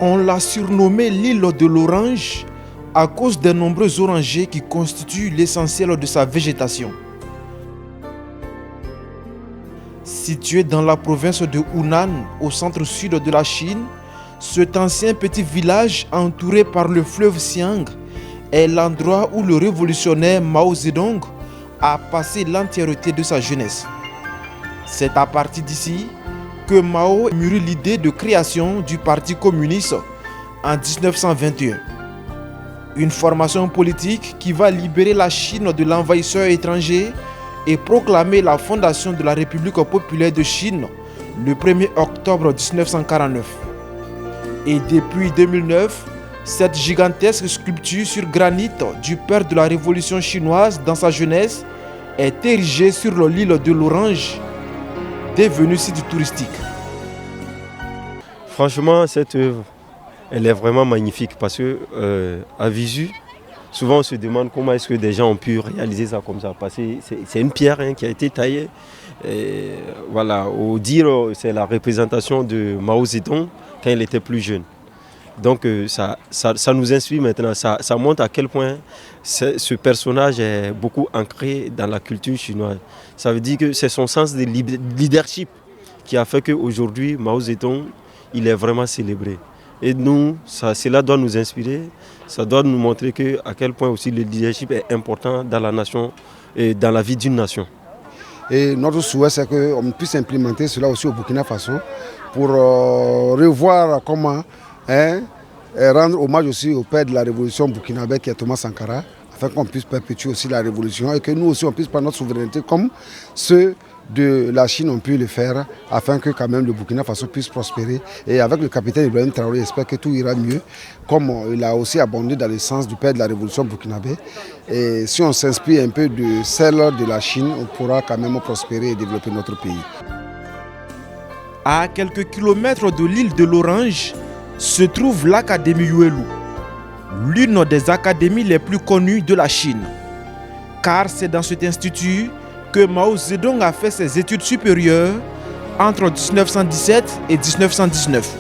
On l'a surnommée l'île de l'orange à cause des nombreux orangers qui constituent l'essentiel de sa végétation. Situé dans la province de Hunan, au centre-sud de la Chine, cet ancien petit village entouré par le fleuve Xiang est l'endroit où le révolutionnaire Mao Zedong a passé l'entièreté de sa jeunesse. C'est à partir d'ici que Mao mûrit l'idée de création du Parti communiste en 1921. Une formation politique qui va libérer la Chine de l'envahisseur étranger et proclamer la fondation de la République populaire de Chine le 1er octobre 1949. Et depuis 2009, cette gigantesque sculpture sur granit du père de la révolution chinoise dans sa jeunesse est érigée sur l'île de l'Orange, devenue site touristique. Franchement, cette œuvre, elle est vraiment magnifique parce que à visu, souvent on se demande comment est-ce que des gens ont pu réaliser ça comme ça. Parce que c'est une pierre qui a été taillée. Et voilà, au dire, c'est la représentation de Mao Zedong quand il était plus jeune. Donc ça nous inspire maintenant, ça montre à quel point ce personnage est beaucoup ancré dans la culture chinoise. Ça veut dire que c'est son sens de leadership qui a fait qu'aujourd'hui, Mao Zedong, il est vraiment célébré. Et nous, cela doit nous inspirer, ça doit nous montrer à quel point aussi le leadership est important dans la nation et dans la vie d'une nation. Et notre souhait, c'est qu'on puisse implémenter cela aussi au Burkina Faso pour revoir comment rendre hommage aussi au père de la révolution burkinabé qui est Thomas Sankara, afin qu'on puisse perpétuer aussi la révolution et que nous aussi on puisse prendre notre souveraineté comme ceux de la Chine ont pu le faire, afin que quand même le Burkina Faso puisse prospérer. Et avec le capitaine Ibrahim Traoré, j'espère que tout ira mieux, comme il a aussi abondé dans le sens du père de la révolution burkinabé. Et si on s'inspire un peu de celle de la Chine, on pourra quand même prospérer et développer notre pays. À quelques kilomètres de l'île de l'Orange se trouve l'Académie Yuelu, l'une des académies les plus connues de la Chine. Car c'est dans cet institut que Mao Zedong a fait ses études supérieures entre 1917 et 1919.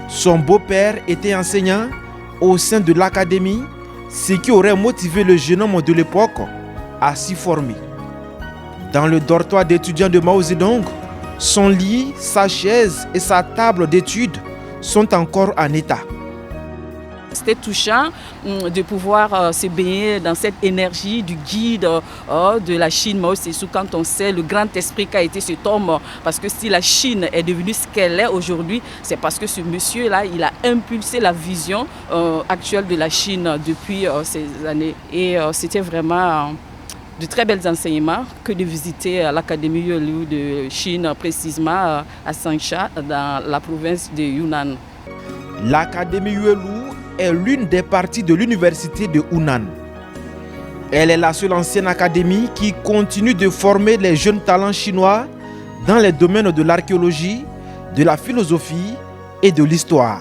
Son beau-père était enseignant au sein de l'académie, ce qui aurait motivé le jeune homme de l'époque à s'y former. Dans le dortoir d'étudiants de Mao Zedong, son lit, sa chaise et sa table d'études sont encore en état. C'était touchant de pouvoir se baigner dans cette énergie du guide de la Chine, Mao Zedong, quand on sait le grand esprit qu'a été cet homme. Parce que si la Chine est devenue ce qu'elle est aujourd'hui, c'est parce que ce monsieur-là, il a impulsé la vision actuelle de la Chine depuis ces années. Et c'était vraiment de très bels enseignements que de visiter l'Académie Yuelu de Chine, précisément à Changsha, dans la province de Yunnan. L'Académie Yuelu est l'une des parties de l'université de Hunan. Elle est la seule ancienne académie qui continue de former les jeunes talents chinois dans les domaines de l'archéologie, de la philosophie et de l'histoire.